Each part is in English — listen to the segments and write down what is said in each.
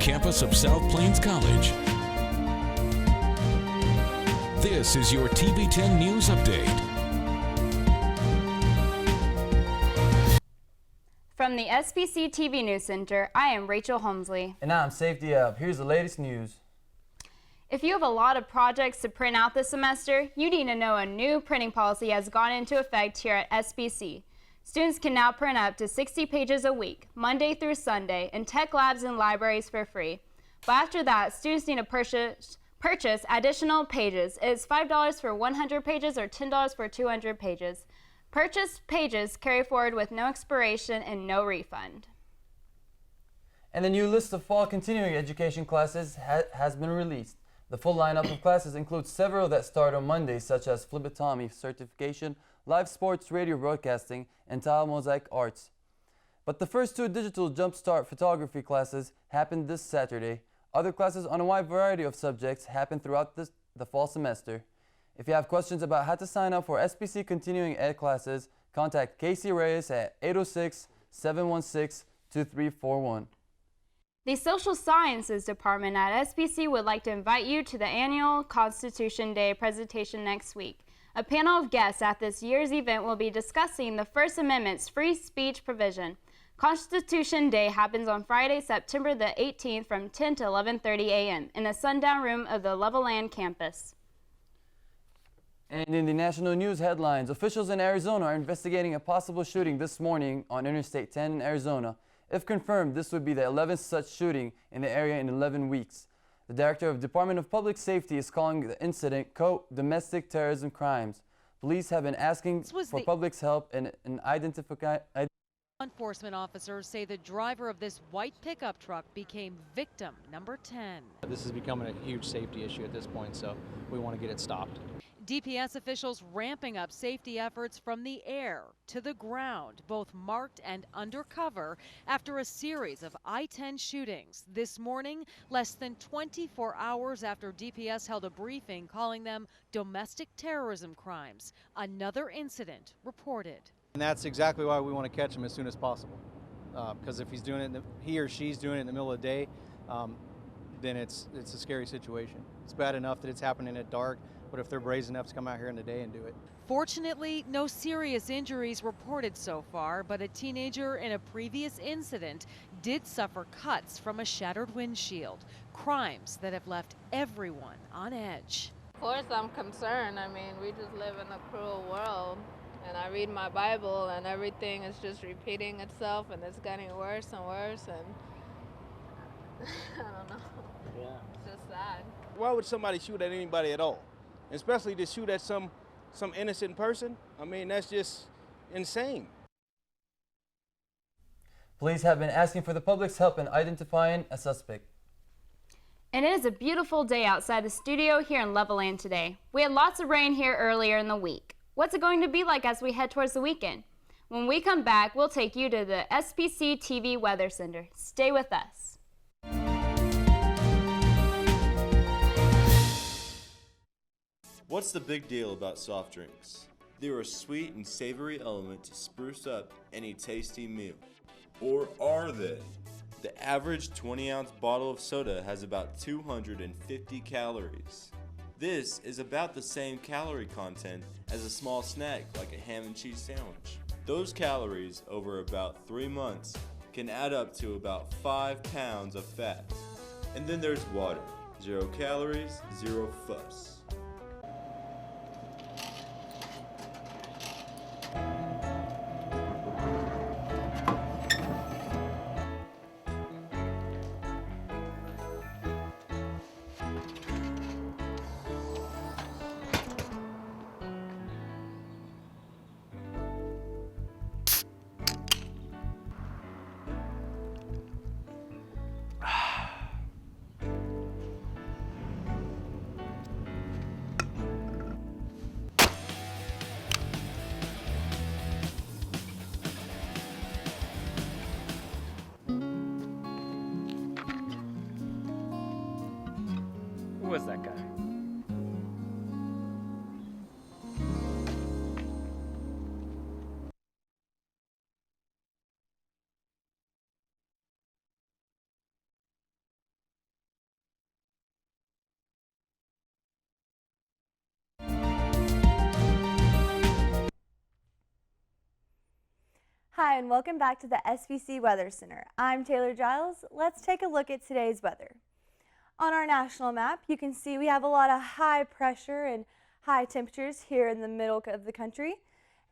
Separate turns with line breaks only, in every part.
campus of South Plains College. This is your TV10 News Update.
From the SBC TV News Center, I am Rachel Holmesley.
And I'm Safety Up. Here's the latest news.
If you have a lot of projects to print out this semester, you need to know a new printing policy has gone into effect here at SBC. Students can now print up to 60 pages a week, Monday through Sunday, in tech labs and libraries for free. But after that, students need to purchase additional pages. It's $5 for 100 pages or $10 for 200 pages. Purchased pages carry forward with no expiration and no refund.
And the new list of fall continuing education classes has been released. The full lineup of classes includes several that start on Monday, such as phlebotomy certification, live sports radio broadcasting, and tile mosaic arts. But the first two digital jumpstart photography classes happened this Saturday. Other classes on a wide variety of subjects happen throughout the fall semester. If you have questions about how to sign up for SBC continuing ed classes, contact Casey Reyes at 806-716-2341.
The Social Sciences Department at SBC would like to invite you to the annual Constitution Day presentation next week. A panel of guests at this year's event will be discussing the First Amendment's free speech provision. Constitution Day happens on Friday, September the 18th from 10 to 11:30 a.m. in the Sundown Room of the Levelland campus.
And in the national news headlines, officials in Arizona are investigating a possible shooting this morning on Interstate 10 in Arizona. If confirmed, this would be the 11th such shooting in the area in 11 weeks. The director of Department of Public Safety is calling the incident, quote, domestic terrorism crimes. Police have been asking for public's help in identifying.
Law enforcement officers say the driver of this white pickup truck became victim number 10.
This is becoming a huge safety issue at this point, so we want to get it stopped.
DPS officials ramping up safety efforts from the air to the ground, both marked and undercover, after a series of I-10 shootings. This morning, less than 24 hours after DPS held a briefing calling them domestic terrorism crimes. Another incident reported.
And that's exactly why we want to catch him as soon as possible. Because if he's doing it, he or she's doing it in the middle of the day, then it's a scary situation. It's bad enough that it's happening at dark, but if they're brazen enough to come out here in the day and do it.
Fortunately, no serious injuries reported so far, but a teenager in a previous incident did suffer cuts from a shattered windshield. Crimes that have left everyone on edge.
Of course I'm concerned. I mean, we just live in a cruel world. And I read my Bible and everything is just repeating itself and it's getting worse and worse and I don't know.
Yeah.
It's just sad.
Why would somebody shoot at anybody at all? Especially to shoot at some innocent person? I mean, that's just insane.
Police have been asking for the public's help in identifying a suspect.
And it is a beautiful day outside the studio here in Levelland today. We had lots of rain here earlier in the week. What's it going to be like as we head towards the weekend? When we come back, we'll take you to the SBC TV Weather Center. Stay with us.
What's the big deal about soft drinks? They're a sweet and savory element to spruce up any tasty meal. Or are they? The average 20-ounce bottle of soda has about 250 calories. This is about the same calorie content as a small snack like a ham and cheese sandwich. Those calories over about 3 months can add up to about 5 pounds of fat. And then there's water. 0 calories, 0 fuss.
Who was that guy?
Hi, and welcome back to the SBC Weather Center. I'm Taylor Giles. Let's take a look at today's weather. On our national map, you can see we have a lot of high pressure and high temperatures here in the middle of the country.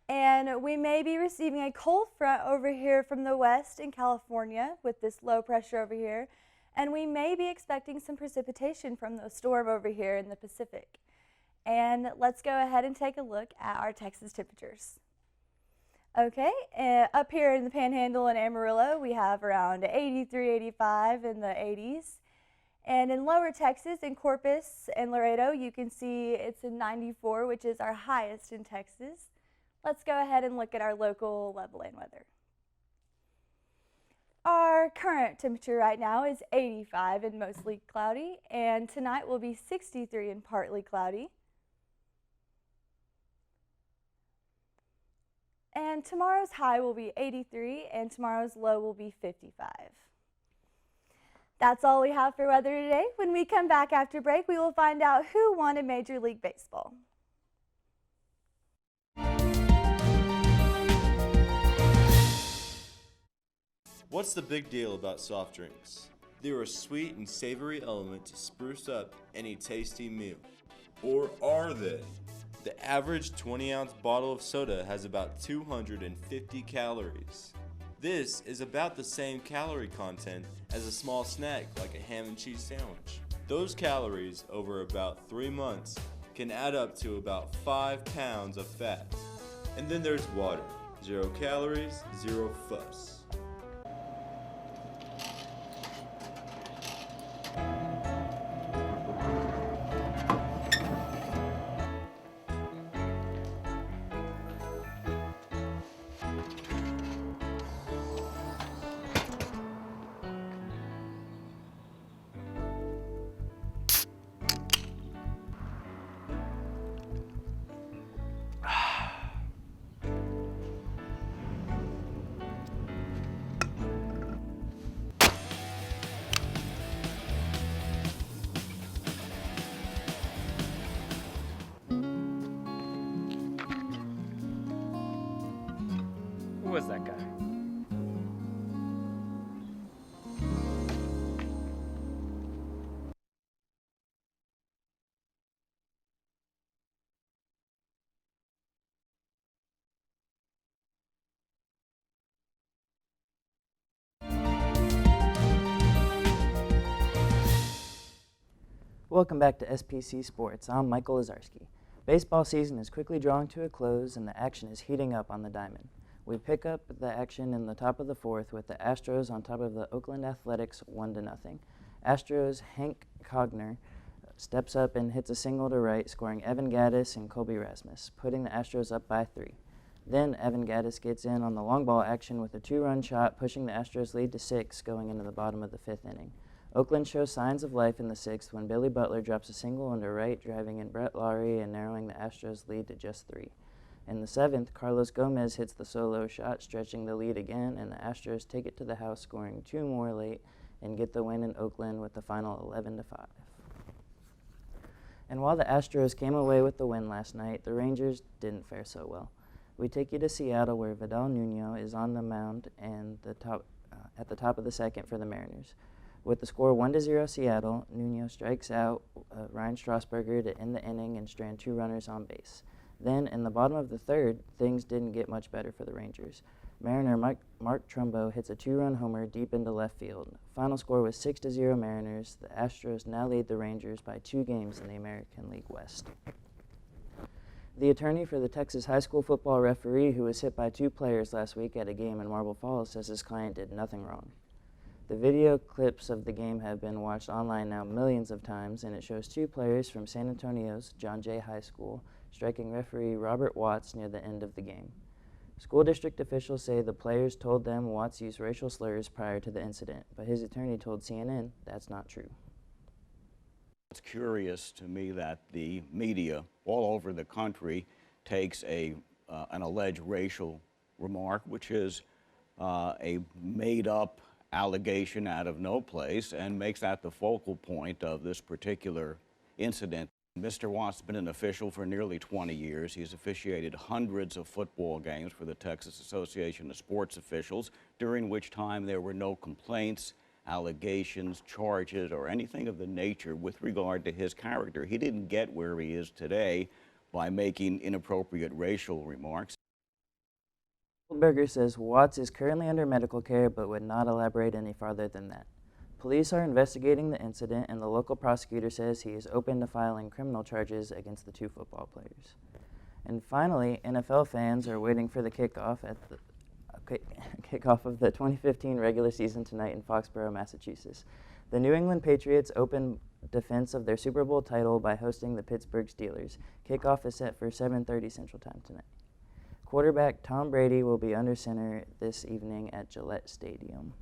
And we may be receiving a cold front over here from the west in California with this low pressure over here. And we may be expecting some precipitation from the storm over here in the Pacific. And let's go ahead and take a look at our Texas temperatures. Okay, up here in the Panhandle and Amarillo, we have around 83, 85 in the 80s. And in lower Texas, in Corpus and Laredo, you can see it's in 94, which is our highest in Texas. Let's go ahead and look at our local level-in weather. Our current temperature right now is 85 and mostly cloudy, and tonight will be 63 and partly cloudy. And tomorrow's high will be 83 and tomorrow's low will be 55. That's all we have for weather today. When we come back after break, we will find out who won in Major League Baseball.
What's the big deal about soft drinks? They're a sweet and savory element to spruce up any tasty meal. Or are they? The average 20-ounce bottle of soda has about 250 calories. This is about the same calorie content as a small snack like a ham and cheese sandwich. Those calories over about 3 months can add up to about 5 pounds of fat. And then there's water. 0 calories, 0 fuss.
Who was that guy?
Welcome back to SPC Sports. I'm Michael Lazarski. Baseball season is quickly drawing to a close and the action is heating up on the diamond. We pick up the action in the top of the fourth with the Astros on top of the Oakland Athletics 1-0. Astros' Hank Cogner steps up and hits a single to right, scoring Evan Gattis and Colby Rasmus, putting the Astros up by 3. Then Evan Gattis gets in on the long ball action with a 2-run shot, pushing the Astros' lead to 6 going into the bottom of the 5th inning. Oakland shows signs of life in the 6th when Billy Butler drops a single into right, driving in Brett Lawrie and narrowing the Astros' lead to just 3. In the 7th, Carlos Gomez hits the solo shot, stretching the lead again, and the Astros take it to the house, scoring 2 more late and get the win in Oakland with the final 11-5. And while the Astros came away with the win last night, the Rangers didn't fare so well. We take you to Seattle, where Vidal Nuno is on the mound and at the top of the 2nd for the Mariners. With the score 1-0 Seattle, Nuno strikes out Ryan Strasburger to end the inning and strand 2 runners on base. Then, in the bottom of the 3rd, things didn't get much better for the Rangers. Mariner Mark Trumbo hits a 2-run homer deep into left field. Final score was 6-0 Mariners. The Astros now lead the Rangers by 2 games in the American League West. The attorney for the Texas high school football referee who was hit by 2 players last week at a game in Marble Falls says his client did nothing wrong. The video clips of the game have been watched online now millions of times, and it shows 2 players from San Antonio's John Jay High School striking referee Robert Watts near the end of the game. School district officials say the players told them Watts used racial slurs prior to the incident, but his attorney told CNN that's not true.
It's curious to me that the media all over the country takes an alleged racial remark, which is a made-up allegation out of no place, and makes that the focal point of this particular incident. Mr. Watts has been an official for nearly 20 years. He's officiated hundreds of football games for the Texas Association of Sports Officials, during which time there were no complaints, allegations, charges, or anything of the nature with regard to his character. He didn't get where he is today by making inappropriate racial remarks.
Goldberger says Watts is currently under medical care but would not elaborate any farther than that. Police are investigating the incident, and the local prosecutor says he is open to filing criminal charges against the two football players. And finally, NFL fans are waiting for the kickoff of the 2015 regular season tonight in Foxborough, Massachusetts. The New England Patriots open defense of their Super Bowl title by hosting the Pittsburgh Steelers. Kickoff is set for 7:30 Central Time tonight. Quarterback Tom Brady will be under center this evening at Gillette Stadium.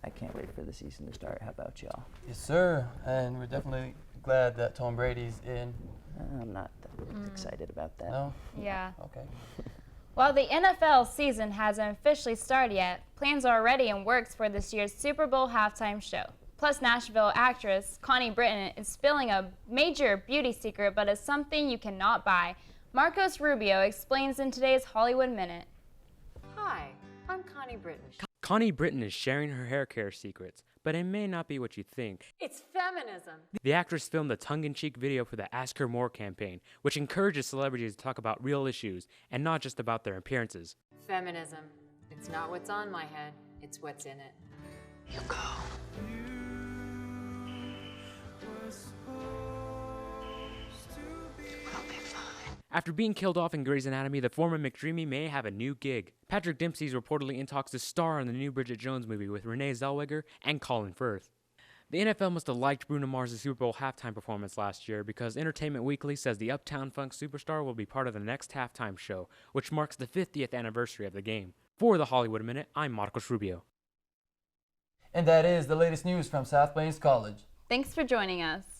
I can't wait for the season to start. How about y'all?
Yes, sir. And we're definitely glad that Tom Brady's in.
I'm not that excited about that.
No?
Yeah.
Okay.
While the NFL season hasn't officially started yet, plans are already in works for this year's Super Bowl halftime show. Plus, Nashville actress Connie Britton is spilling a major beauty secret, but it's something you cannot buy. Marcos Rubio explains in today's Hollywood Minute.
Hi, I'm Connie Britton.
Connie Britton is sharing her hair care secrets, but it may not be what you think.
It's feminism.
The actress filmed a tongue-in-cheek video for the Ask Her More campaign, which encourages celebrities to talk about real issues and not just about their appearances.
Feminism. It's not what's on my head, it's what's in it. You go.
After being killed off in Grey's Anatomy, the former McDreamy may have a new gig. Patrick Dempsey is reportedly in talks to star in the new Bridget Jones movie with Renee Zellweger and Colin Firth. The NFL must have liked Bruno Mars' Super Bowl halftime performance last year because Entertainment Weekly says the Uptown Funk superstar will be part of the next halftime show, which marks the 50th anniversary of the game. For the Hollywood Minute, I'm Marcos Rubio.
And that is the latest news from South Plains College.
Thanks for joining us.